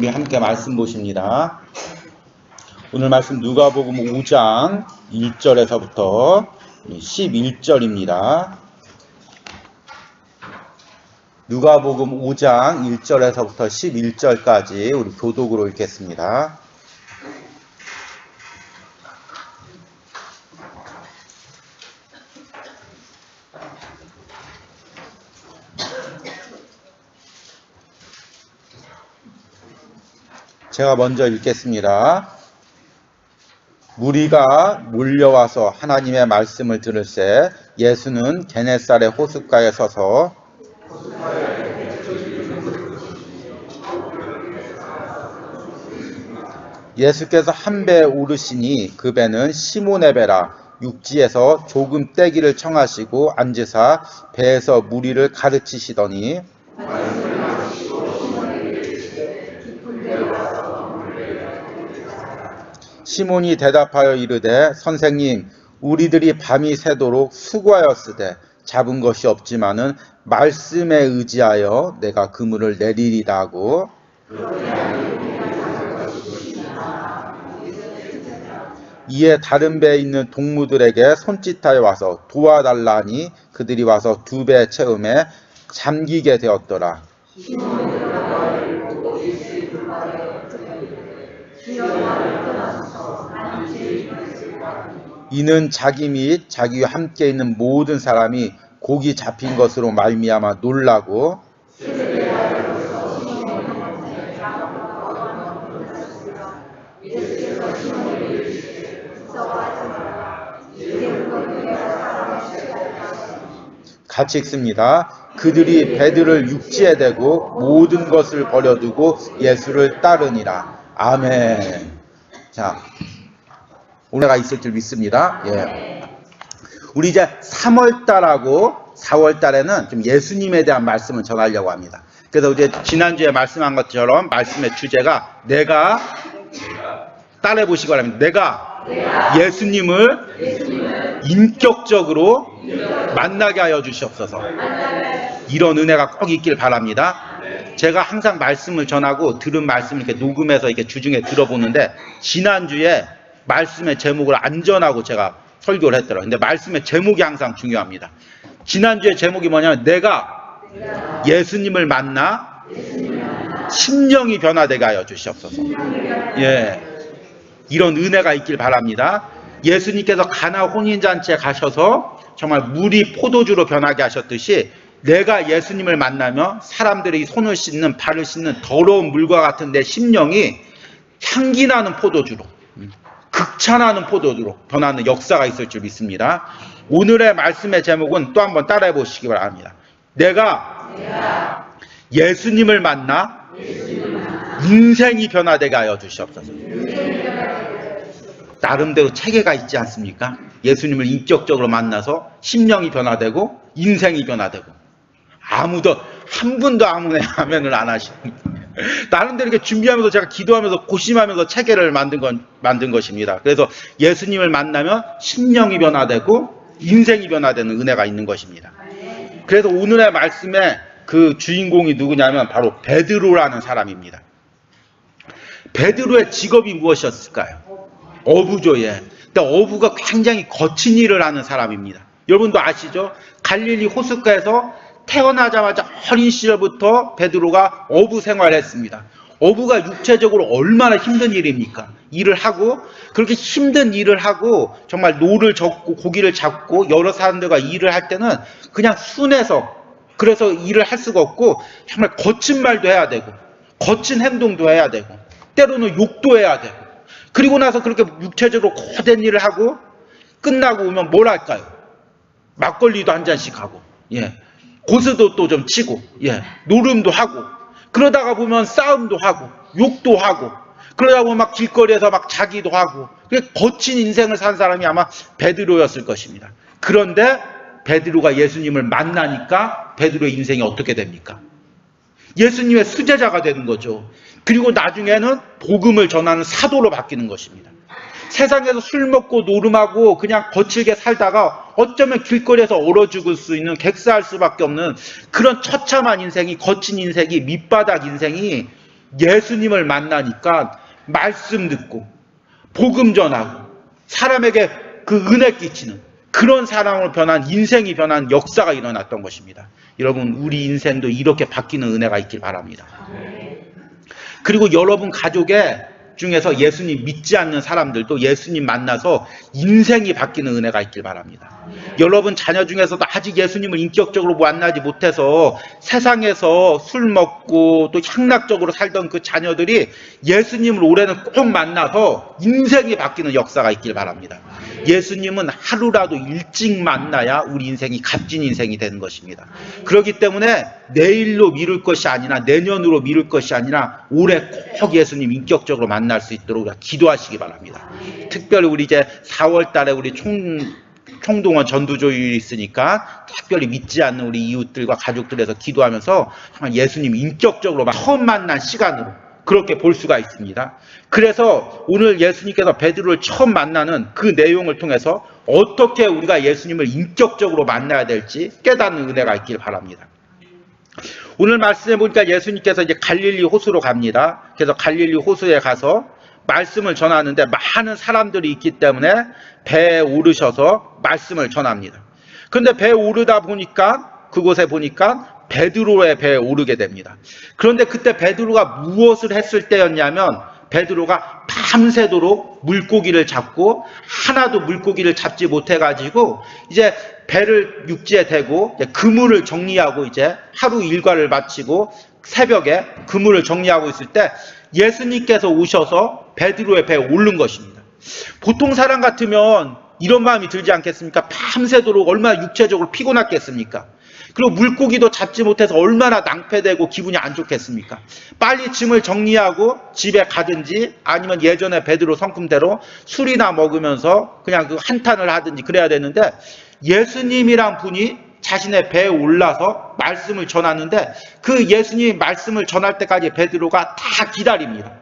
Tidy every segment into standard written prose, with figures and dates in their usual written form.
우리 함께 말씀 보십니다. 오늘 말씀 누가복음 5장 1절에서부터 11절입니다. 누가복음 5장 1절에서부터 11절까지 우리 교독으로 읽겠습니다. 제가 먼저 읽겠습니다. 무리가 몰려와서 하나님의 말씀을 들을새 예수는 게네사렛 호숫가에 서서 예수께서 한 배에 오르시니 그 배는 시몬의 배라. 육지에서 조금 떼기를 청하시고 앉으사 배에서 무리를 가르치시더니 시몬이 대답하여 이르되 선생님 우리들이 밤이 새도록 수고하였으되 잡은 것이 없지만은 말씀에 의지하여 내가 그물을 내리리다 하고 이에 다른 배에 있는 동무들에게 손짓하여 와서 도와달라니 그들이 와서 두 배 채움에 잠기게 되었더라. 이는 자기 및 자기와 함께 있는 모든 사람이 고기 잡힌 것으로 말미암아 놀라고 같이 읽습니다. 그들이 배들을 육지에 대고 모든 것을 버려두고 예수를 따르니라. 아멘. 자, 오늘가 있을 줄 믿습니다. 예. 우리 이제 3월달하고 4월달에는 좀 예수님에 대한 말씀을 전하려고 합니다. 그래서 이제 지난주에 말씀한 것처럼 말씀의 주제가 내가 따라해 보시기 바랍니다. 내가 예수님을 인격적으로 만나게 하여 주시옵소서. 이런 은혜가 꼭 있길 바랍니다. 제가 항상 말씀을 전하고 들은 말씀을 이렇게 녹음해서 이렇게 주중에 들어보는데 지난주에 말씀의 제목을 안 전하고 제가 설교를 했더라고요. 근데 말씀의 제목이 항상 중요합니다. 지난주에 제목이 뭐냐면 내가 예수님을 만나 심령이 변화되게 하여 주시옵소서. 예, 이런 은혜가 있길 바랍니다. 예수님께서 가나 혼인잔치에 가셔서 정말 물이 포도주로 변하게 하셨듯이 내가 예수님을 만나면 사람들이 손을 씻는 발을 씻는 더러운 물과 같은 내 심령이 향기나는 포도주로 극찬하는 포도주로 변하는 역사가 있을 줄 믿습니다. 오늘의 말씀의 제목은 또 한번 따라해 보시기 바랍니다. 내가 예수님을 만나 인생이 변화되게 하여 주시옵소서. 나름대로 체계가 있지 않습니까? 예수님을 인격적으로 만나서 심령이 변화되고 인생이 변화되고 아무도 한 분도 아멘을 안 하십니다. 나름대로 이렇게 준비하면서 제가 기도하면서 고심하면서 체계를 만든 것입니다. 그래서 예수님을 만나면 심령이 변화되고 인생이 변화되는 은혜가 있는 것입니다. 그래서 오늘의 말씀의 그 주인공이 누구냐면 바로 베드로라는 사람입니다. 베드로의 직업이 무엇이었을까요? 어부죠. 예. 근데 어부가 굉장히 거친 일을 하는 사람입니다. 여러분도 아시죠? 갈릴리 호숫가에서 태어나자마자 어린 시절부터 베드로가 어부 생활을 했습니다. 어부가 육체적으로 얼마나 힘든 일입니까? 일을 하고 그렇게 힘든 일을 하고 정말 노를 젓고 고기를 잡고 여러 사람들과 일을 할 때는 그냥 순해서 그래서 일을 할 수가 없고 정말 거친 말도 해야 되고 거친 행동도 해야 되고 때로는 욕도 해야 되고 그리고 나서 그렇게 육체적으로 고된 일을 하고 끝나고 오면 뭘 할까요? 막걸리도 한 잔씩 하고 예. 고스도 또 좀 치고, 예, 노름도 하고, 그러다가 보면 싸움도 하고, 욕도 하고, 그러다 보면 막 길거리에서 막 자기도 하고, 거친 인생을 산 사람이 아마 베드로였을 것입니다. 그런데 베드로가 예수님을 만나니까 베드로의 인생이 어떻게 됩니까? 예수님의 수제자가 되는 거죠. 그리고 나중에는 복음을 전하는 사도로 바뀌는 것입니다. 세상에서 술 먹고 노름하고 그냥 거칠게 살다가 어쩌면 길거리에서 얼어 죽을 수 있는 객사할 수밖에 없는 그런 처참한 인생이 거친 인생이 밑바닥 인생이 예수님을 만나니까 말씀 듣고 복음 전하고 사람에게 그 은혜 끼치는 그런 사람으로 변한, 인생이 변한 역사가 일어났던 것입니다. 여러분, 우리 인생도 이렇게 바뀌는 은혜가 있길 바랍니다. 그리고 여러분 가족의 중에서 예수님 믿지 않는 사람들도 예수님 만나서 인생이 바뀌는 은혜가 있길 바랍니다. 여러분 자녀 중에서도 아직 예수님을 인격적으로 만나지 못해서 세상에서 술 먹고 또 향락적으로 살던 그 자녀들이 예수님을 올해는 꼭 만나서 인생이 바뀌는 역사가 있길 바랍니다. 예수님은 하루라도 일찍 만나야 우리 인생이 값진 인생이 되는 것입니다. 그렇기 때문에 내일로 미룰 것이 아니라, 내년으로 미룰 것이 아니라 올해 꼭 예수님 인격적으로 만날 수 있도록 기도하시기 바랍니다. 특별히 우리 이제 4월 달에 우리 총동원 전두조율이 있으니까 특별히 믿지 않는 우리 이웃들과 가족들에서 기도하면서 정말 예수님 인격적으로 처음 만난 시간으로 그렇게 볼 수가 있습니다. 그래서 오늘 예수님께서 베드로를 처음 만나는 그 내용을 통해서 어떻게 우리가 예수님을 인격적으로 만나야 될지 깨닫는 은혜가 있길 바랍니다. 오늘 말씀해 보니까 예수님께서 이제 갈릴리 호수로 갑니다. 그래서 갈릴리 호수에 가서 말씀을 전하는데 많은 사람들이 있기 때문에 배에 오르셔서 말씀을 전합니다. 그런데 배에 오르다 보니까 그곳에 보니까 베드로의 배에 오르게 됩니다. 그런데 그때 베드로가 무엇을 했을 때였냐면 베드로가 밤새도록 물고기를 잡고 하나도 물고기를 잡지 못해가지고 이제 배를 육지에 대고 그물을 정리하고 이제 하루 일과를 마치고 새벽에 그물을 정리하고 있을 때 예수님께서 오셔서 베드로의 배에 오른 것입니다. 보통 사람 같으면 이런 마음이 들지 않겠습니까? 밤새도록 얼마나 육체적으로 피곤했겠습니까? 그리고 물고기도 잡지 못해서 얼마나 낭패되고 기분이 안 좋겠습니까? 빨리 짐을 정리하고 집에 가든지 아니면 예전에 베드로 성품대로 술이나 먹으면서 그냥 그 한탄을 하든지 그래야 되는데 예수님이란 분이 자신의 배에 올라서 말씀을 전하는데 그 예수님이 말씀을 전할 때까지 베드로가 다 기다립니다.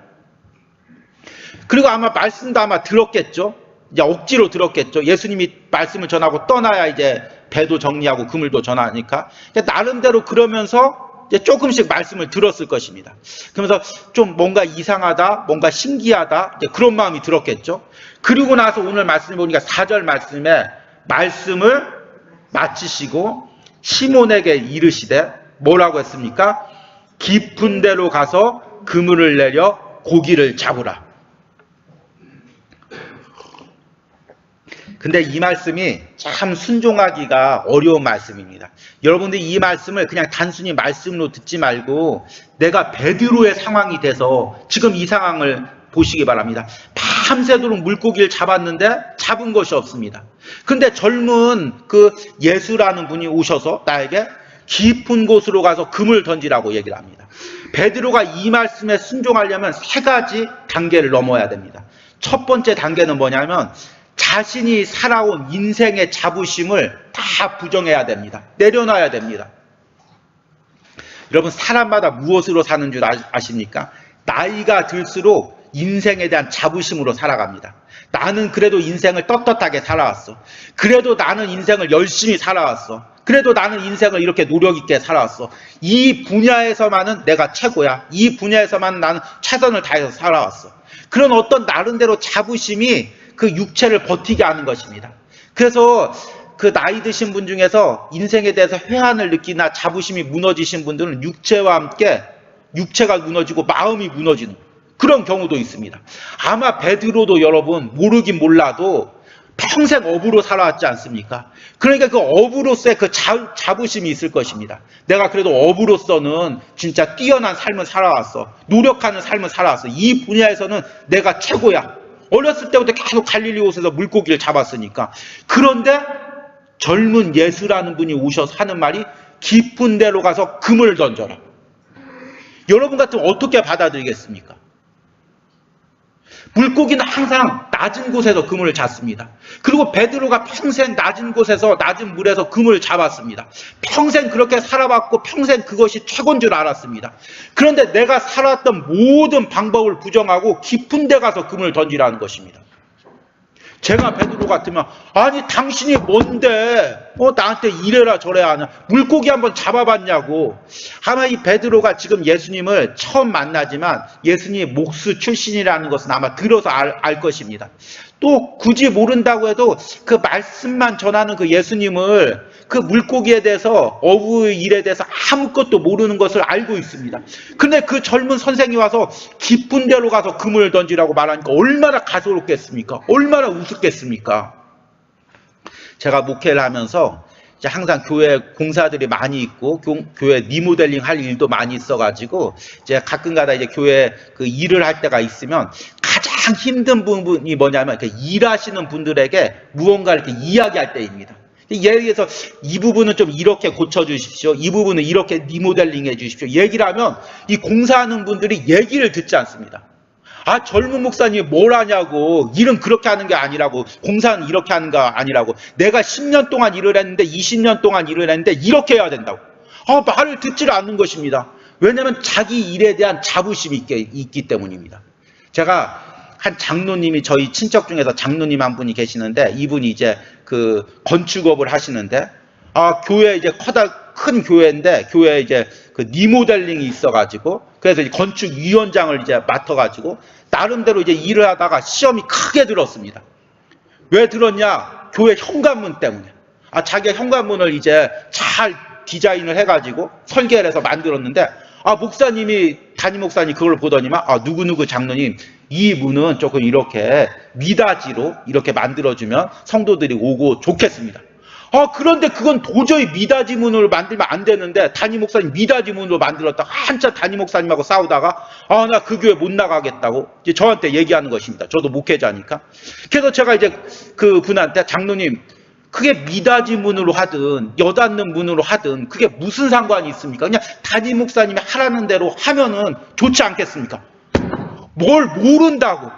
그리고 아마 말씀도 아마 들었겠죠. 이제 억지로 들었겠죠. 예수님이 말씀을 전하고 떠나야 이제 배도 정리하고 그물도 전하니까 나름대로 그러면서 이제 조금씩 말씀을 들었을 것입니다. 그러면서 좀 뭔가 이상하다, 뭔가 신기하다 이제 그런 마음이 들었겠죠. 그리고 나서 오늘 말씀을 보니까 4절 말씀에 말씀을 마치시고 시몬에게 이르시되 뭐라고 했습니까? 깊은 데로 가서 그물을 내려 고기를 잡으라. 근데 이 말씀이 참 순종하기가 어려운 말씀입니다. 여러분들이 이 말씀을 그냥 단순히 말씀으로 듣지 말고 내가 베드로의 상황이 돼서 지금 이 상황을 보시기 바랍니다. 밤새도록 물고기를 잡았는데 잡은 것이 없습니다. 근데 젊은 그 예수라는 분이 오셔서 나에게 깊은 곳으로 가서 금을 던지라고 얘기를 합니다. 베드로가 이 말씀에 순종하려면 3가지 단계를 넘어야 됩니다. 첫 번째 단계는 뭐냐면 자신이 살아온 인생의 자부심을 다 부정해야 됩니다. 내려놔야 됩니다. 여러분 사람마다 무엇으로 사는 줄 아십니까? 나이가 들수록 인생에 대한 자부심으로 살아갑니다. 나는 그래도 인생을 떳떳하게 살아왔어. 그래도 나는 인생을 열심히 살아왔어. 그래도 나는 인생을 이렇게 노력 있게 살아왔어. 이 분야에서만은 내가 최고야. 이 분야에서만 나는 최선을 다해서 살아왔어. 그런 어떤 나름대로 자부심이 그 육체를 버티게 하는 것입니다. 그래서 그 나이 드신 분 중에서 인생에 대해서 회한을 느끼나 자부심이 무너지신 분들은 육체와 함께 육체가 무너지고 마음이 무너지는 그런 경우도 있습니다. 아마 베드로도 여러분 모르긴 몰라도 평생 어부로 살아왔지 않습니까? 그러니까 그 어부로서의 그 자부심이 있을 것입니다. 내가 그래도 어부로서는 진짜 뛰어난 삶을 살아왔어. 노력하는 삶을 살아왔어. 이 분야에서는 내가 최고야. 어렸을 때부터 계속 갈릴리 호수에서 물고기를 잡았으니까. 그런데 젊은 예수라는 분이 오셔서 하는 말이 깊은 데로 가서 금을 던져라. 여러분 같으면 어떻게 받아들이겠습니까? 물고기는 항상 낮은 곳에서 그물을 잡습니다. 그리고 베드로가 평생 낮은 곳에서 낮은 물에서 그물을 잡았습니다. 평생 그렇게 살아봤고 평생 그것이 최고인 줄 알았습니다. 그런데 내가 살았던 모든 방법을 부정하고 깊은 데 가서 그물을 던지라는 것입니다. 제가 베드로 같으면 아니 당신이 뭔데 나한테 이래라 저래야 하냐, 물고기 한번 잡아봤냐고. 아마 이 베드로가 지금 예수님을 처음 만나지만 예수님 목수 출신이라는 것은 아마 들어서 알 것입니다. 또 굳이 모른다고 해도 그 말씀만 전하는 그 예수님을, 그 물고기에 대해서, 어부의 일에 대해서 아무것도 모르는 것을 알고 있습니다. 근데 그 젊은 선생이 와서 깊은 데로 가서 그물을 던지라고 말하니까 얼마나 가소롭겠습니까? 얼마나 우습겠습니까? 제가 목회를 하면서 이제 항상 교회 공사들이 많이 있고 교회 리모델링 할 일도 많이 있어가지고 이제 가끔가다 이제 교회 그 일을 할 때가 있으면 가장 힘든 부분이 뭐냐면 이렇게 일하시는 분들에게 무언가 이렇게 이야기할 때입니다. 예를 들어서 이 부분은 좀 이렇게 고쳐주십시오, 이 부분은 이렇게 리모델링 해주십시오 얘기를 하면 이 공사하는 분들이 얘기를 듣지 않습니다. 아, 젊은 목사님이 뭘 하냐고, 일은 그렇게 하는 게 아니라고, 공사는 이렇게 하는 게 아니라고, 내가 10년 동안 일을 했는데 20년 동안 일을 했는데 이렇게 해야 된다고. 말을 듣지를 않는 것입니다. 왜냐하면 자기 일에 대한 자부심이 있기 때문입니다. 제가 한 장로님이, 저희 친척 중에서 장로님 한 분이 계시는데, 이분이 이제 그 건축업을 하시는데, 교회 이제 큰 교회인데, 교회에 이제 그 리모델링이 있어가지고, 그래서 이제 건축위원장을 이제 맡아가지고, 나름대로 이제 일을 하다가 시험이 크게 들었습니다. 왜 들었냐? 교회 현관문 때문에. 자기가 현관문을 이제 잘 디자인을 해가지고 설계를 해서 만들었는데, 목사님이, 담임 목사님이 그걸 보더니만, 누구누구 장로님, 이 문은 조금 이렇게 미닫이로 이렇게 만들어주면 성도들이 오고 좋겠습니다. 그런데 그건 도저히 미닫이 문으로 만들면 안 되는데, 담임 목사님 미닫이 문으로 만들었다가 한참 담임 목사님하고 싸우다가, 나 그 교회 못 나가겠다고 이제 저한테 얘기하는 것입니다. 저도 목회자니까. 그래서 제가 이제 그 분한테, 장로님, 그게 미닫이 문으로 하든 여닫는 문으로 하든 그게 무슨 상관이 있습니까? 그냥 담임 목사님이 하라는 대로 하면은 좋지 않겠습니까? 뭘 모른다고.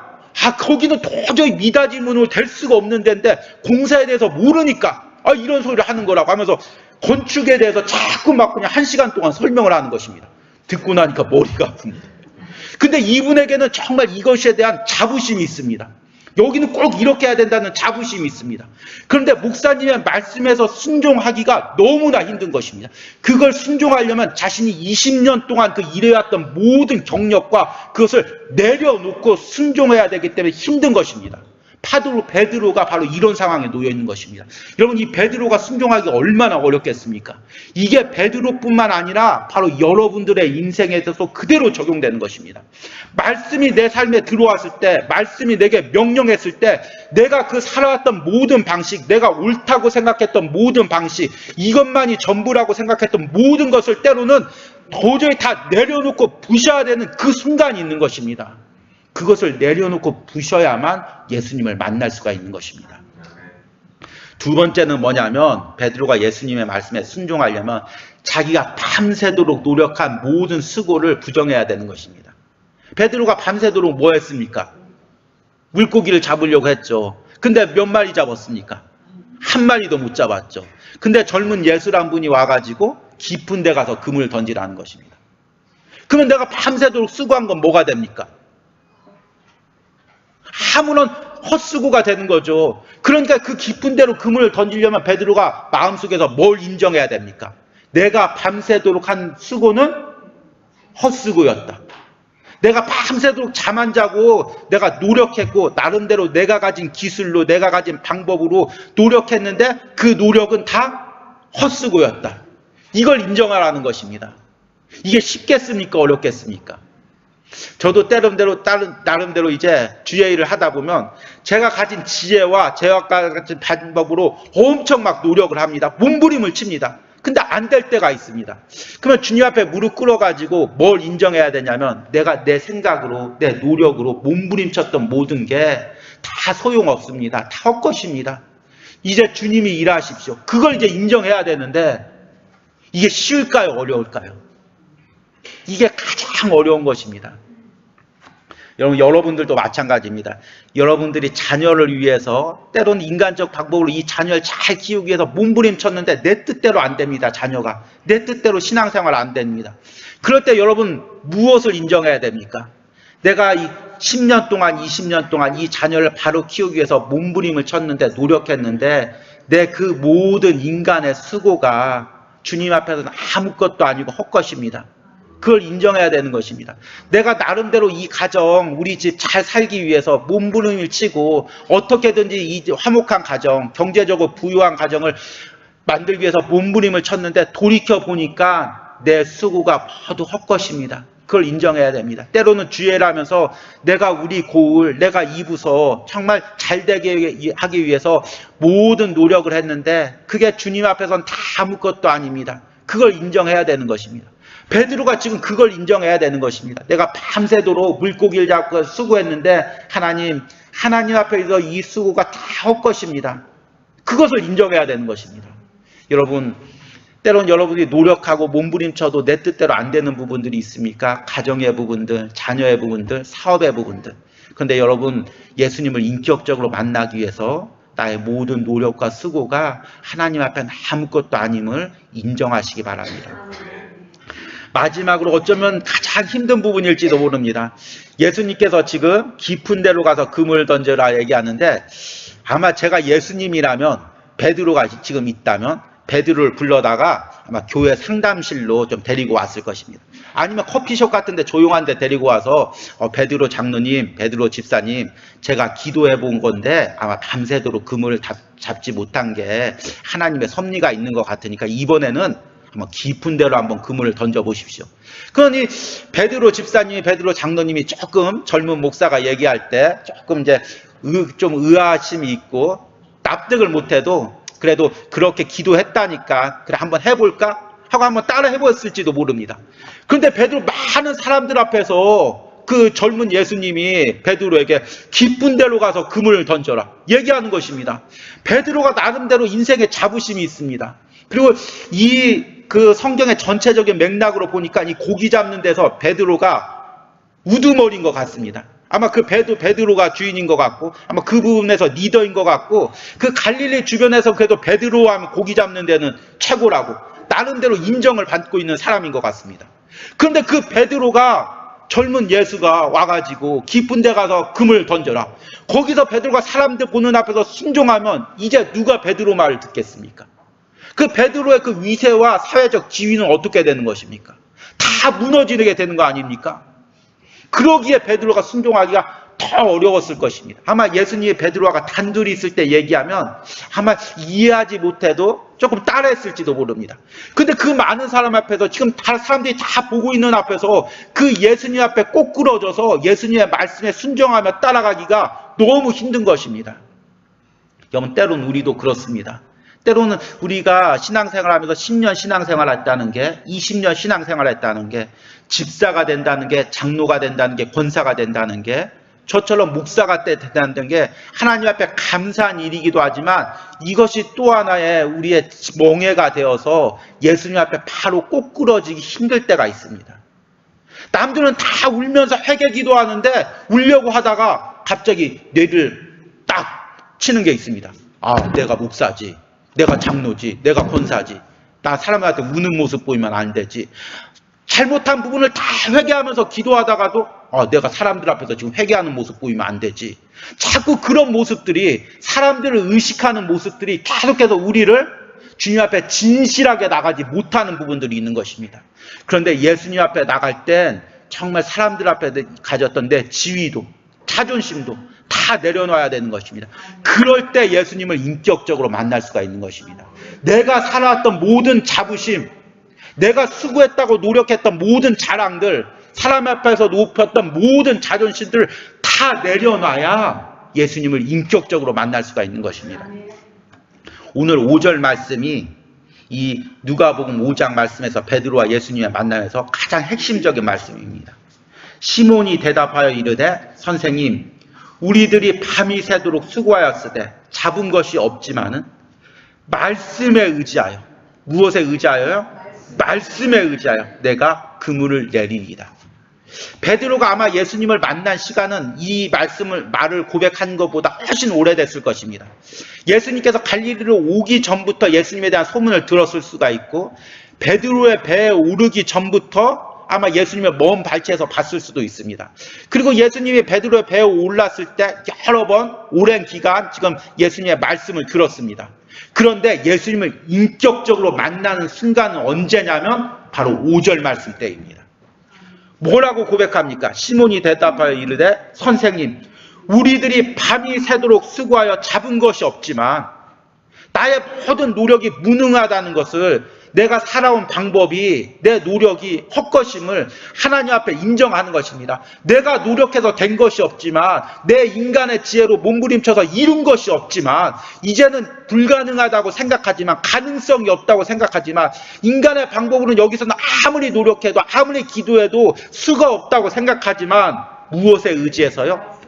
거기는 도저히 미닫이 문으로 될 수가 없는 데인데 공사에 대해서 모르니까 이런 소리를 하는 거라고 하면서 건축에 대해서 자꾸 막 그냥 1시간 동안 설명을 하는 것입니다. 듣고 나니까 머리가 아픕니다. 근데 이분에게는 정말 이것에 대한 자부심이 있습니다. 여기는 꼭 이렇게 해야 된다는 자부심이 있습니다. 그런데 목사님의 말씀에서 순종하기가 너무나 힘든 것입니다. 그걸 순종하려면 자신이 20년 동안 그 일해왔던 모든 경력과 그것을 내려놓고 순종해야 되기 때문에 힘든 것입니다. 베드로가 바로 이런 상황에 놓여 있는 것입니다. 여러분, 이 베드로가 순종하기 얼마나 어렵겠습니까? 이게 베드로뿐만 아니라 바로 여러분들의 인생에 있어서 그대로 적용되는 것입니다. 말씀이 내 삶에 들어왔을 때, 말씀이 내게 명령했을 때, 내가 그 살아왔던 모든 방식, 내가 옳다고 생각했던 모든 방식, 이것만이 전부라고 생각했던 모든 것을 때로는 도저히 다 내려놓고 부셔야 되는 그 순간이 있는 것입니다. 그것을 내려놓고 부셔야만 예수님을 만날 수가 있는 것입니다. 두 번째는 뭐냐면, 베드로가 예수님의 말씀에 순종하려면 자기가 밤새도록 노력한 모든 수고를 부정해야 되는 것입니다. 베드로가 밤새도록 뭐 했습니까? 물고기를 잡으려고 했죠. 근데 몇 마리 잡았습니까? 한 마리도 못 잡았죠. 근데 젊은 예수란 분이 와가지고 깊은 데 가서 그물을 던지라는 것입니다. 그러면 내가 밤새도록 수고한 건 뭐가 됩니까? 아무런 헛수고가 되는 거죠. 그러니까 그 깊은 데로 그물을 던지려면 베드로가 마음속에서 뭘 인정해야 됩니까? 내가 밤새도록 한 수고는 헛수고였다. 내가 밤새도록 잠 안 자고 내가 노력했고 나름대로 내가 가진 기술로 내가 가진 방법으로 노력했는데 그 노력은 다 헛수고였다. 이걸 인정하라는 것입니다. 이게 쉽겠습니까? 어렵겠습니까? 저도 나름대로 이제 주의 일을 하다 보면 제가 가진 지혜와 제가 가진 방법으로 엄청 막 노력을 합니다. 몸부림을 칩니다. 근데 안 될 때가 있습니다. 그러면 주님 앞에 무릎 꿇어가지고 뭘 인정해야 되냐면, 내가 내 생각으로, 내 노력으로 몸부림쳤던 모든 게 다 소용없습니다. 다 헛것입니다. 이제 주님이 일하십시오. 그걸 이제 인정해야 되는데, 이게 쉬울까요? 어려울까요? 이게 가장 어려운 것입니다. 여러분들도 마찬가지입니다. 여러분들이 자녀를 위해서 때로는 인간적 방법으로 이 자녀를 잘 키우기 위해서 몸부림쳤는데 내 뜻대로 안 됩니다. 자녀가 내 뜻대로 신앙생활 안 됩니다. 그럴 때 여러분 무엇을 인정해야 됩니까? 내가 이 10년 동안 20년 동안 이 자녀를 바로 키우기 위해서 몸부림을 쳤는데 노력했는데 내 그 모든 인간의 수고가 주님 앞에서는 아무것도 아니고 헛것입니다. 그걸 인정해야 되는 것입니다. 내가 나름대로 이 가정, 우리 집 잘 살기 위해서 몸부림을 치고 어떻게든지 이 화목한 가정, 경제적으로 부유한 가정을 만들기 위해서 몸부림을 쳤는데 돌이켜보니까 내 수고가 모두 헛것입니다. 그걸 인정해야 됩니다. 때로는 주애라면서 내가 우리 고을, 내가 이 부서 정말 잘 되게 하기 위해서 모든 노력을 했는데 그게 주님 앞에서는 다 아무것도 아닙니다. 그걸 인정해야 되는 것입니다. 베드로가 지금 그걸 인정해야 되는 것입니다. 내가 밤새도록 물고기를 잡고 수고했는데 하나님 앞에서 이 수고가 다 헛것입니다. 그것을 인정해야 되는 것입니다. 여러분, 때론 여러분이 노력하고 몸부림쳐도 내 뜻대로 안 되는 부분들이 있습니까? 가정의 부분들, 자녀의 부분들, 사업의 부분들. 그런데 여러분, 예수님을 인격적으로 만나기 위해서 나의 모든 노력과 수고가 하나님 앞엔 아무것도 아님을 인정하시기 바랍니다. 마지막으로 어쩌면 가장 힘든 부분일지도 모릅니다. 예수님께서 지금 깊은 데로 가서 그물 던져라 얘기하는데 아마 제가 예수님이라면 베드로가 지금 있다면 베드로를 불러다가 아마 교회 상담실로 좀 데리고 왔을 것입니다. 아니면 커피숍 같은 데 조용한 데 데리고 와서 베드로 장로님, 베드로 집사님, 제가 기도해 본 건데 아마 밤새도록 그물을 잡지 못한 게 하나님의 섭리가 있는 것 같으니까 이번에는 한번 깊은 데로 한번 그물을 던져 보십시오. 그러니 베드로 집사님이, 베드로 장로님이 조금 젊은 목사가 얘기할 때 조금 이제 좀 의아심이 있고 납득을 못해도 그래도 그렇게 기도했다니까 그래 한번 해볼까 하고 한번 따라 해보았을지도 모릅니다. 그런데 베드로 많은 사람들 앞에서 그 젊은 예수님이 베드로에게 깊은 데로 가서 그물을 던져라 얘기하는 것입니다. 베드로가 나름대로 인생에 자부심이 있습니다. 그리고 그 성경의 전체적인 맥락으로 보니까 이 고기 잡는 데서 베드로가 우두머리인 것 같습니다. 아마 그 베드로가 주인인 것 같고 아마 그 부분에서 리더인 것 같고 그 갈릴리 주변에서 그래도 베드로 하면 고기 잡는 데는 최고라고 나름대로 인정을 받고 있는 사람인 것 같습니다. 그런데 그 베드로가 젊은 예수가 와가지고 깊은 데 가서 금을 던져라. 거기서 베드로가 사람들 보는 앞에서 순종하면 이제 누가 베드로 말을 듣겠습니까? 그 베드로의 그 위세와 사회적 지위는 어떻게 되는 것입니까? 다 무너지게 되는 거 아닙니까? 그러기에 베드로가 순종하기가 더 어려웠을 것입니다. 아마 예수님이 베드로가 단둘이 있을 때 얘기하면 아마 이해하지 못해도 조금 따라했을지도 모릅니다. 근데 그 많은 사람 앞에서 지금 사람들이 다 보고 있는 앞에서 그 예수님 앞에 꼬꾸러져서 예수님의 말씀에 순종하며 따라가기가 너무 힘든 것입니다. 여러분, 때로는 우리도 그렇습니다. 때로는 우리가 신앙생활하면서 10년 신앙생활 했다는 게 20년 신앙생활 했다는 게 집사가 된다는 게 장로가 된다는 게 권사가 된다는 게 저처럼 목사가 된다는 게 하나님 앞에 감사한 일이기도 하지만 이것이 또 하나의 우리의 멍해가 되어서 예수님 앞에 바로 꼬꾸러지기 힘들 때가 있습니다. 남들은 다 울면서 회개 기도하는데 울려고 하다가 갑자기 뇌를 딱 치는 게 있습니다. 아, 내가 목사지, 내가 장로지, 내가 권사지, 나 사람한테 우는 모습 보이면 안 되지. 잘못한 부분을 다 회개하면서 기도하다가도 내가 사람들 앞에서 지금 회개하는 모습 보이면 안 되지. 자꾸 그런 모습들이, 사람들을 의식하는 모습들이 계속해서 우리를 주님 앞에 진실하게 나가지 못하는 부분들이 있는 것입니다. 그런데 예수님 앞에 나갈 땐 정말 사람들 앞에 가졌던 내 지위도 자존심도 다 내려놔야 되는 것입니다. 그럴 때 예수님을 인격적으로 만날 수가 있는 것입니다. 내가 살아왔던 모든 자부심, 내가 수고했다고 노력했던 모든 자랑들, 사람 앞에서 높였던 모든 자존심들을 다 내려놔야 예수님을 인격적으로 만날 수가 있는 것입니다. 오늘 5절 말씀이 이 누가복음 5장 말씀에서 베드로와 예수님의 만남에서 가장 핵심적인 말씀입니다. 시몬이 대답하여 이르되 선생님, 우리들이 밤이 새도록 수고하였으되 잡은 것이 없지만은 말씀에 의지하여, 무엇에 의지하여요? 말씀에 의지하여 내가 그물을 내리리이다. 베드로가 아마 예수님을 만난 시간은 이 말을 고백한 것보다 훨씬 오래됐을 것입니다. 예수님께서 갈릴리로 오기 전부터 예수님에 대한 소문을 들었을 수가 있고 베드로의 배에 오르기 전부터 아마 예수님의 먼 발치에서 봤을 수도 있습니다. 그리고 예수님이 베드로의 배에 올랐을 때 여러 번 오랜 기간 지금 예수님의 말씀을 들었습니다. 그런데 예수님을 인격적으로 만나는 순간은 언제냐면 바로 5절 말씀 때입니다. 뭐라고 고백합니까? 시몬이 대답하여 이르되 선생님, 우리들이 밤이 새도록 수고하여 잡은 것이 없지만 나의 모든 노력이 무능하다는 것을, 내가 살아온 방법이, 내 노력이 헛것임을 하나님 앞에 인정하는 것입니다. 내가 노력해서 된 것이 없지만, 내 인간의 지혜로 몸부림쳐서 이룬 것이 없지만, 이제는 불가능하다고 생각하지만, 가능성이 없다고 생각하지만, 인간의 방법으로는 여기서는 아무리 노력해도 아무리 기도해도 수가 없다고 생각하지만, 무엇에 의지해서요?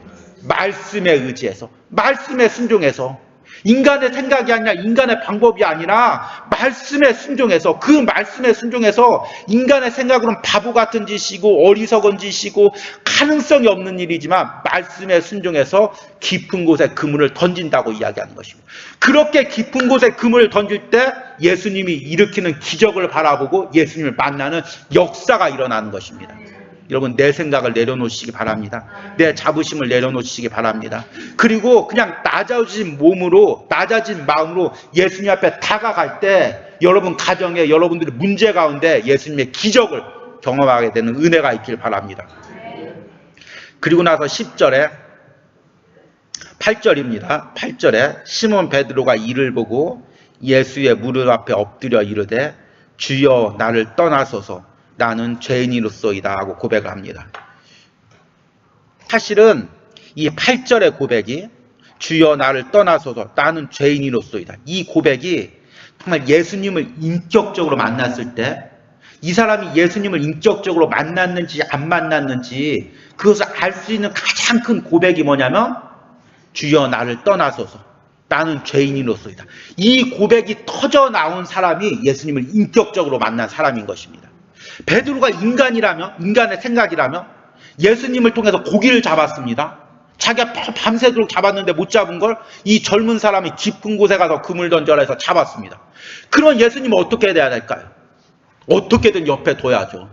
말씀에 의지해서, 말씀에 순종해서, 인간의 생각이 아니라, 인간의 방법이 아니라 말씀에 순종해서, 그 말씀에 순종해서 인간의 생각으로는 바보 같은 짓이고 어리석은 짓이고 가능성이 없는 일이지만 말씀에 순종해서 깊은 곳에 그물을 던진다고 이야기하는 것입니다. 그렇게 깊은 곳에 그물을 던질 때 예수님이 일으키는 기적을 바라보고 예수님을 만나는 역사가 일어나는 것입니다. 여러분, 내 생각을 내려놓으시기 바랍니다. 내 자부심을 내려놓으시기 바랍니다. 그리고 그냥 낮아진 몸으로, 낮아진 마음으로 예수님 앞에 다가갈 때 여러분 가정에, 여러분들의 문제 가운데 예수님의 기적을 경험하게 되는 은혜가 있길 바랍니다. 그리고 나서 10절에 8절입니다. 8절에 시몬 베드로가 이를 보고 예수의 무릎 앞에 엎드려 이르되 주여 나를 떠나소서 나는 죄인이로소이다 하고 고백을 합니다. 사실은 이 8절의 고백이 주여 나를 떠나소서 나는 죄인이로소이다, 이 고백이 정말 예수님을 인격적으로 만났을 때, 이 사람이 예수님을 인격적으로 만났는지 안 만났는지 그것을 알 수 있는 가장 큰 고백이 뭐냐면 주여 나를 떠나소서 나는 죄인이로소이다. 이 고백이 터져 나온 사람이 예수님을 인격적으로 만난 사람인 것입니다. 베드로가 인간이라면, 인간의 생각이라면 예수님을 통해서 고기를 잡았습니다. 자기가 밤새도록 잡았는데 못 잡은 걸 이 젊은 사람이 깊은 곳에 가서 그물 던져라 해서 잡았습니다. 그러면 예수님은 어떻게 해야 될까요? 어떻게든 옆에 둬야죠.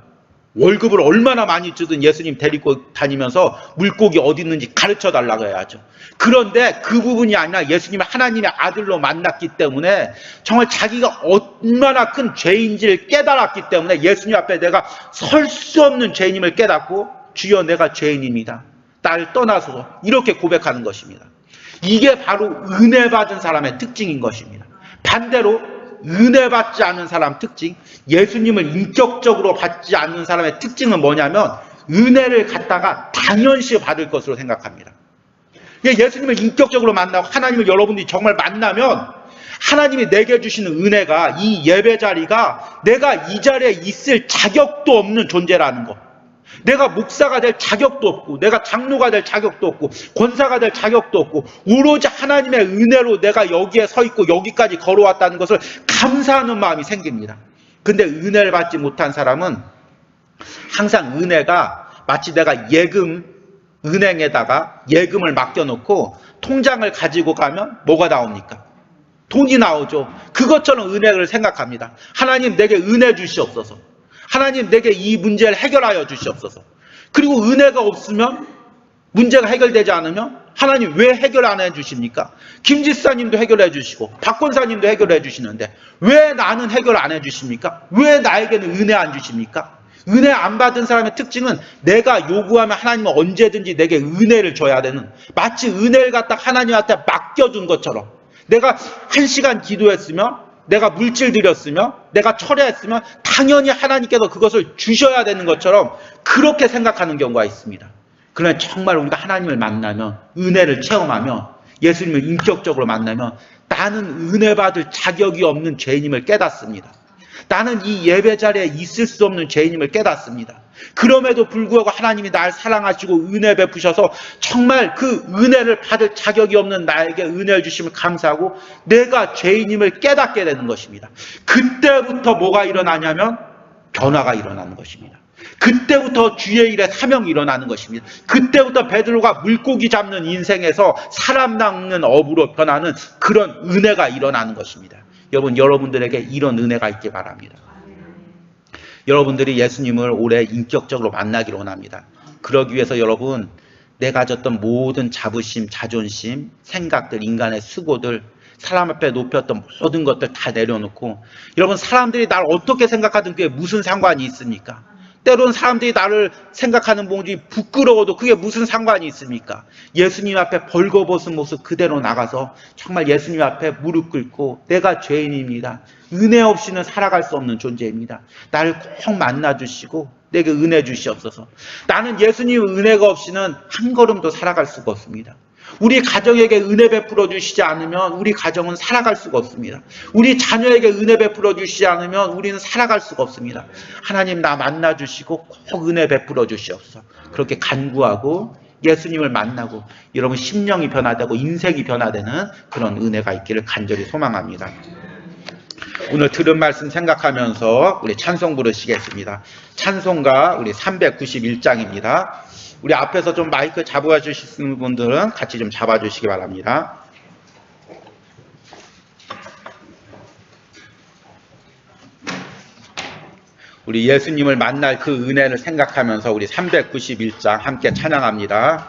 월급을 얼마나 많이 주든 예수님 데리고 다니면서 물고기 어디 있는지 가르쳐 달라고 해야죠. 그런데 그 부분이 아니라 예수님을 하나님의 아들로 만났기 때문에 정말 자기가 얼마나 큰 죄인지를 깨달았기 때문에 예수님 앞에 내가 설 수 없는 죄인임을 깨닫고 주여 내가 죄인입니다, 나를 떠나소서, 이렇게 고백하는 것입니다. 이게 바로 은혜 받은 사람의 특징인 것입니다. 반대로 은혜 받지 않은 사람 특징, 예수님을 인격적으로 받지 않는 사람의 특징은 뭐냐면 은혜를 갖다가 당연시 받을 것으로 생각합니다. 예수님을 인격적으로 만나고 하나님을 여러분들이 정말 만나면 하나님이 내게 주시는 은혜가, 이 예배 자리가 내가 이 자리에 있을 자격도 없는 존재라는 것, 내가 목사가 될 자격도 없고, 내가 장로가 될 자격도 없고, 권사가 될 자격도 없고, 오로지 하나님의 은혜로 내가 여기에 서 있고 여기까지 걸어왔다는 것을 감사하는 마음이 생깁니다. 근데 은혜를 받지 못한 사람은 항상 은혜가 마치 내가 은행에다가 예금을 맡겨놓고 통장을 가지고 가면 뭐가 나옵니까? 돈이 나오죠. 그것처럼 은혜를 생각합니다. 하나님 내게 은혜 주시옵소서, 하나님 내게 이 문제를 해결하여 주시옵소서. 그리고 은혜가 없으면, 문제가 해결되지 않으면 하나님 왜 해결 안 해주십니까? 김지사님도 해결해 주시고 박 권사님도 해결해 주시는데 왜 나는 해결 안 해주십니까? 왜 나에게는 은혜 안 주십니까? 은혜 안 받은 사람의 특징은 내가 요구하면 하나님은 언제든지 내게 은혜를 줘야 되는, 마치 은혜를 갖다 하나님한테 맡겨둔 것처럼, 내가 1시간 기도했으면, 내가 물질 드렸으면, 내가 철회했으면 당연히 하나님께서 그것을 주셔야 되는 것처럼 그렇게 생각하는 경우가 있습니다. 그러나 정말 우리가 하나님을 만나면, 은혜를 체험하면, 예수님을 인격적으로 만나면 나는 은혜 받을 자격이 없는 죄인임을 깨닫습니다. 나는 이 예배 자리에 있을 수 없는 죄인임을 깨닫습니다. 그럼에도 불구하고 하나님이 날 사랑하시고 은혜 베푸셔서 정말 그 은혜를 받을 자격이 없는 나에게 은혜를 주심을 감사하고 내가 죄인임을 깨닫게 되는 것입니다. 그때부터 뭐가 일어나냐면 변화가 일어나는 것입니다. 그때부터 주의 일에 사명이 일어나는 것입니다. 그때부터 베드로가 물고기 잡는 인생에서 사람 낚는 어부로 변하는 그런 은혜가 일어나는 것입니다. 여러분, 여러분들에게 이런 은혜가 있길 바랍니다. 여러분들이 예수님을 올해 인격적으로 만나기를 원합니다. 그러기 위해서 여러분, 내가 가졌던 모든 자부심, 자존심, 생각들, 인간의 수고들, 사람 앞에 높였던 모든 것들 다 내려놓고, 여러분, 사람들이 나를 어떻게 생각하든 그게 무슨 상관이 있습니까? 때로는 사람들이 나를 생각하는 모습이 부끄러워도 그게 무슨 상관이 있습니까? 예수님 앞에 벌거벗은 모습 그대로 나가서 정말 예수님 앞에 무릎 꿇고, 내가 죄인입니다. 은혜 없이는 살아갈 수 없는 존재입니다. 나를 꼭 만나주시고 내게 은혜 주시옵소서. 나는 예수님 은혜가 없이는 한 걸음도 살아갈 수가 없습니다. 우리 가정에게 은혜 베풀어 주시지 않으면 우리 가정은 살아갈 수가 없습니다. 우리 자녀에게 은혜 베풀어 주시지 않으면 우리는 살아갈 수가 없습니다. 하나님, 나 만나 주시고 꼭 은혜 베풀어 주시옵소서. 그렇게 간구하고 예수님을 만나고 여러분 심령이 변화되고 인생이 변화되는 그런 은혜가 있기를 간절히 소망합니다. 오늘 들은 말씀 생각하면서 우리 찬송 부르시겠습니다. 찬송가 우리 391장입니다. 우리 앞에서 좀 마이크 잡아 주시는 분들은 같이 좀 잡아 주시기 바랍니다. 우리 예수님을 만날 그 은혜를 생각하면서 우리 391장 함께 찬양합니다.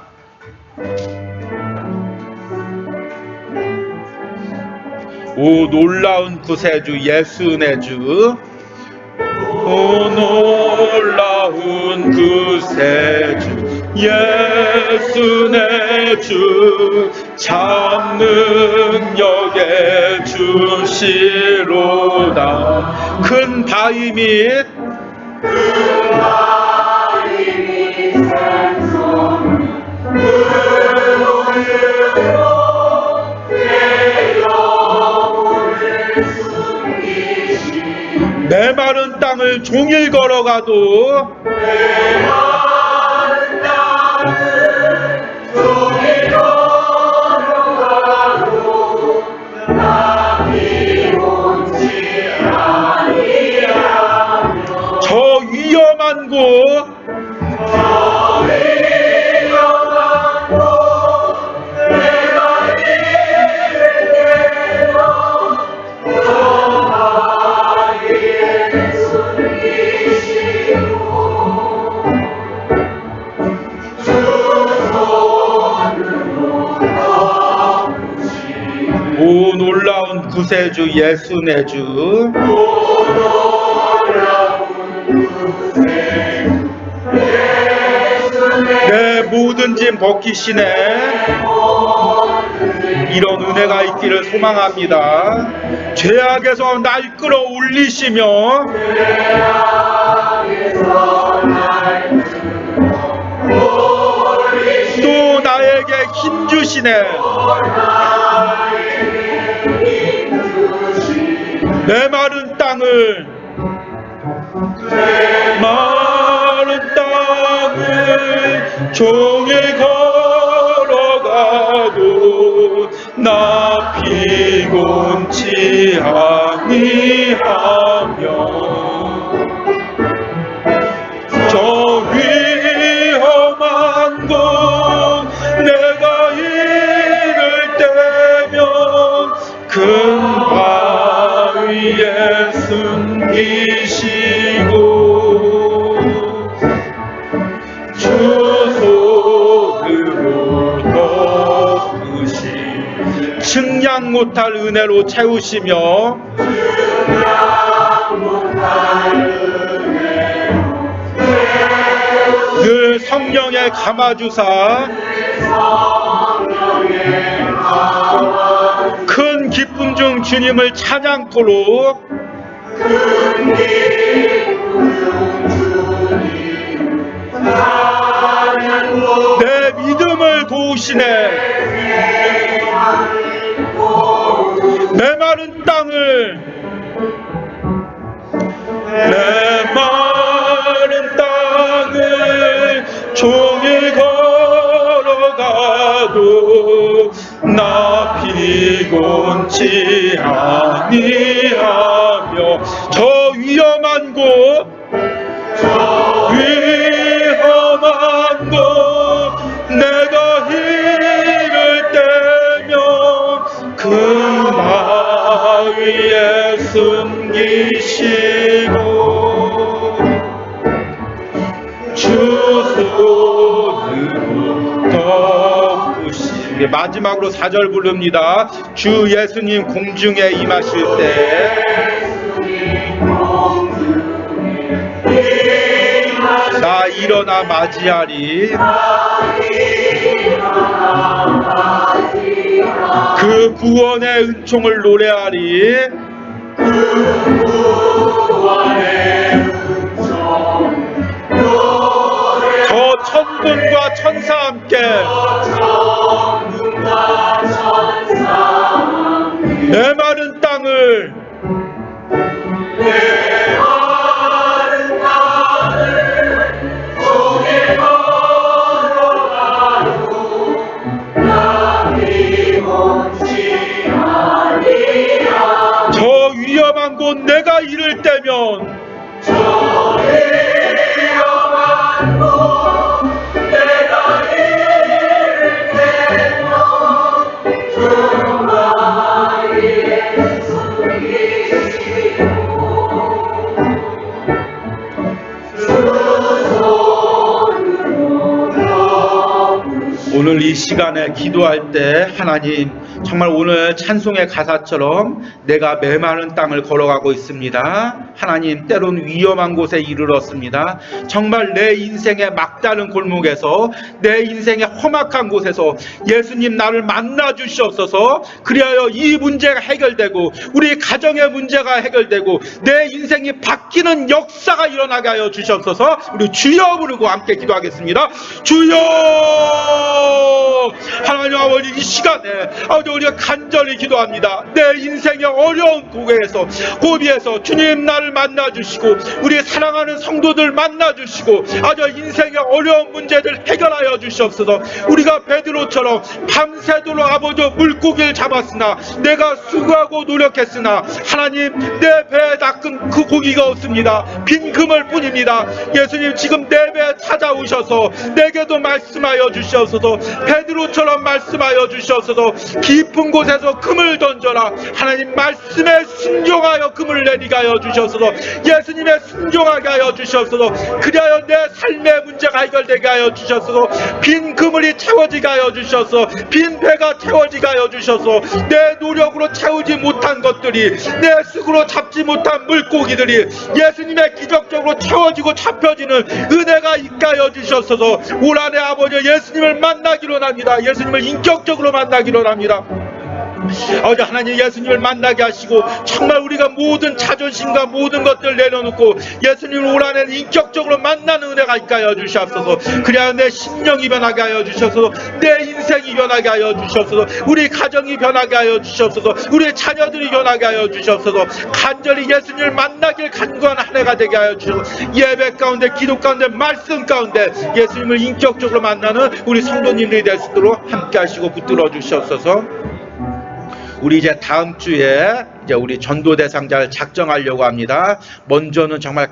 오 놀라운 구세주 예수의 주, 오 놀라운 구세주 예수의 주, 참 능력의 주시로다. 큰 바위 및 메마른 땅을 종일 걸어가도 저 위험한 곳 오 놀라운 구세주 예수의 주, 내 모든 짐 벗기시네. 이런 은혜가 있기를 소망합니다. 죄악에서 날 끌어올리시며 또 나에게 힘 주시네. 메마른 땅을 종일 걸어가도 나 피곤치 아니하며 저 위험한 곳 내가 이를 때면 큰 바위에 숨기시고 측량 못할 은혜로 채우시며 늘 성령에 감아주사 큰 기쁨 중 주님을 찬양토록 내 믿음을 도우시네. 메마른 땅을 종일 걸어가도 나 피곤치 아니하며 저 위험한 곳 내가 이를 때면 그 바위에 숨기시고 주 손으로 덮으시고. 마지막으로 4절 부릅니다. 주 예수님 공중에 임하실 때 나 일어나 맞이하리. 그 구원의 은총을 노래하리. 저 천군과 천사 함께 메마른 땅을 저 위험한 곳 내가 이를 때면 오늘 이 시간에 기도할 때 하나님 정말 오늘 찬송의 가사처럼 내가 메마른 땅을 걸어가고 있습니다. 하나님 때론 위험한 곳에 이르렀습니다. 정말 내 인생의 막다른 골목에서 내 인생의 험악한 곳에서 예수님 나를 만나 주시옵소서. 그리하여 이 문제가 해결되고 우리 가정의 문제가 해결되고 내 인생이 바뀌는 역사가 일어나게 하여 주시옵소서. 우리 주여 부르고 함께 기도하겠습니다. 주여! 하나님 아버지 이 시간에 아버지 우리가 간절히 기도합니다. 내 인생의 어려운 고비에서 주님 나를 만나주시고 우리 사랑하는 성도들 만나주시고 아주 인생의 어려운 문제들 해결하여 주시옵소서. 우리가 베드로처럼 밤새도록 아버지 물고기를 잡았으나 내가 수고하고 노력했으나 하나님 내 배에 닦은 그 고기가 없습니다. 빈 그물 뿐입니다. 예수님 지금 내 배에 찾아오셔서 내게도 말씀하여 주시옵소서. 베드로처럼 말씀하여 주시옵소서. 깊은 곳에서 금을 던져라. 하나님 말씀에 순종하여 금을 내리게 하여 주시옵소서. 예수님의 순종하게 하여 주시옵소서. 그리하여 내 삶의 문제가 해결되게 하여 주시옵소서. 빈 그물이 채워지게 하여 주시옵소서. 빈 배가 채워지게 하여 주시옵소서. 내 노력으로 채우지 못한 것들이 내 쑥으로 잡지 못한 물고기들이 예수님의 기적적으로 채워지고 잡혀지는 은혜가 있게 하여 주시옵소서. 올 한해 아버지 예수님을 만나기로 합니다. 예수님을 인격적으로 만나기로 합니다. 아버지 하나님 예수님을 만나게 하시고 정말 우리가 모든 자존심과 모든 것들을 내려놓고 예수님을 올 한해는 인격적으로 만나는 은혜가 있게 하여 주시옵소서. 그래야 내 심령이 변하게 하여 주셔서 내 인생이 변하게 하여 주시옵소서. 우리 가정이 변하게 하여 주시옵소서. 우리 자녀들이 변하게 하여 주시옵소서. 간절히 예수님을 만나길 간구한 한 해가 되게 하여 주시옵소서. 예배 가운데 기도 가운데 말씀 가운데 예수님을 인격적으로 만나는 우리 성도님들이 될 수 있도록 함께 하시고 붙들어 주시옵소서. 우리 이제 다음 주에 이제 우리 전도 대상자를 작정하려고 합니다. 먼저는 정말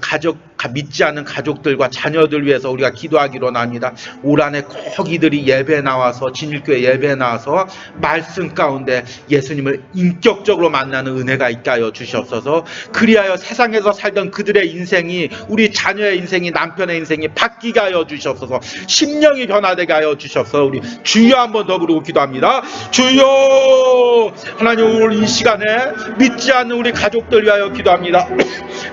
믿지 않는 가족들과 자녀들 위해서 우리가 기도하기로 합니다. 올 한해 꼭 이들이 예배에 나와서 진일교회 예배에 나와서 말씀 가운데 예수님을 인격적으로 만나는 은혜가 있게 하여 주시옵소서. 그리하여 세상에서 살던 그들의 인생이 우리 자녀의 인생이 남편의 인생이 바뀌게 하여 주시옵소서. 심령이 변화되게 하여 주시옵소서. 우리 주여 한번 더 부르고 기도합니다. 주여! 하나님 오늘 이 시간에 믿지 않는 우리 가족들 위하여 기도합니다.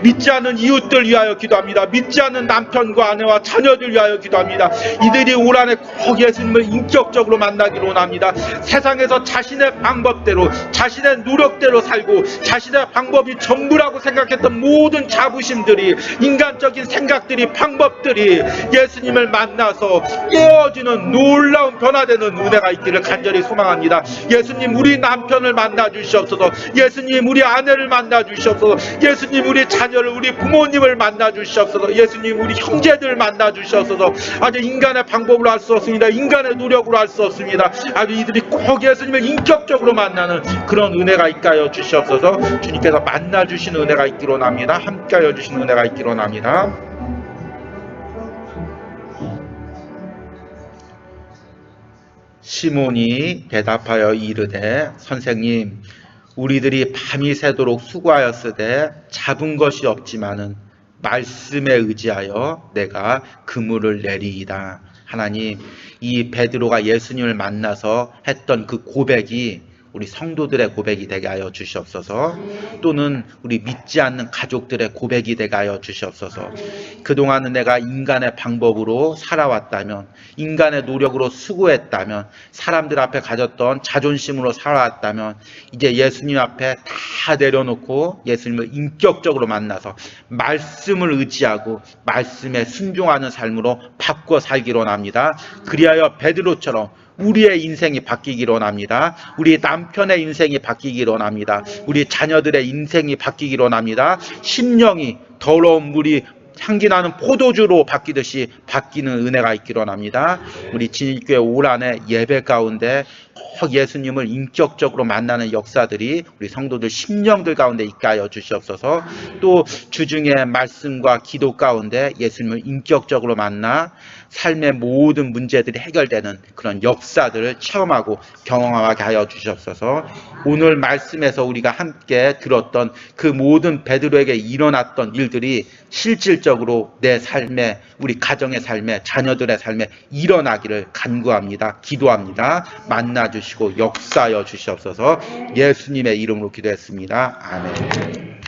믿지 않는 이웃들 위하여 기도합니다. 믿지 않는 남편과 아내와 자녀들 위하여 기도합니다. 이들이 올 한해 꼭 예수님을 인격적으로 만나기로 원합니다. 세상에서 자신의 방법대로 자신의 노력대로 살고 자신의 방법이 전부라고 생각했던 모든 자부심들이 인간적인 생각들이 방법들이 예수님을 만나서 깨어지는 놀라운 변화되는 은혜가 있기를 간절히 소망합니다. 예수님 우리 남편을 만나 주시옵소서. 예수님 우리 아내를 만나 주시옵소서. 예수님 우리 자녀를 우리 부모님을 만나 주시옵소서. 예수님 우리 형제들 만나 주시옵소서. 아주 인간의 방법으로 할 수 없습니다. 인간의 노력으로 할 수 없습니다. 아주 이들이 꼭 예수님을 인격적으로 만나는 그런 은혜가 있게 하여 주시옵소서. 주님께서 만나 주시는 은혜가 있기로 합니다. 함께 하여 주시는 은혜가 있기로 합니다. 시몬이 대답하여 이르되 선생님 우리들이 밤이 새도록 수고하였으되 잡은 것이 없지만은 말씀에 의지하여 내가 그물을 내리이다. 하나님, 이 베드로가 예수님을 만나서 했던 그 고백이 우리 성도들의 고백이 되게 하여 주시옵소서. 또는 우리 믿지 않는 가족들의 고백이 되게 하여 주시옵소서. 그동안은 내가 인간의 방법으로 살아왔다면, 인간의 노력으로 수고했다면, 사람들 앞에 가졌던 자존심으로 살아왔다면, 이제 예수님 앞에 다 내려놓고 예수님을 인격적으로 만나서 말씀을 의지하고 말씀에 순종하는 삶으로 바꿔 살기로 합니다. 그리하여 베드로처럼 우리의 인생이 바뀌기로 합니다. 우리 남편의 인생이 바뀌기로 합니다. 우리 자녀들의 인생이 바뀌기로 합니다. 심령이 더러운 물이 향기나는 포도주로 바뀌듯이 바뀌는 은혜가 있기로 합니다. 우리 진일교회 올 한해 예배 가운데 꼭 예수님을 인격적으로 만나는 역사들이 우리 성도들 심령들 가운데 있게 하여 주시옵소서. 또 주중에 말씀과 기도 가운데 예수님을 인격적으로 만나 삶의 모든 문제들이 해결되는 그런 역사들을 체험하고 경험하게 하여 주시옵소서. 오늘 말씀에서 우리가 함께 들었던 그 모든 베드로에게 일어났던 일들이 실질적으로 내 삶에, 우리 가정의 삶에, 자녀들의 삶에 일어나기를 간구합니다. 기도합니다. 만나주시고 역사하여 주시옵소서. 예수님의 이름으로 기도했습니다. 아멘.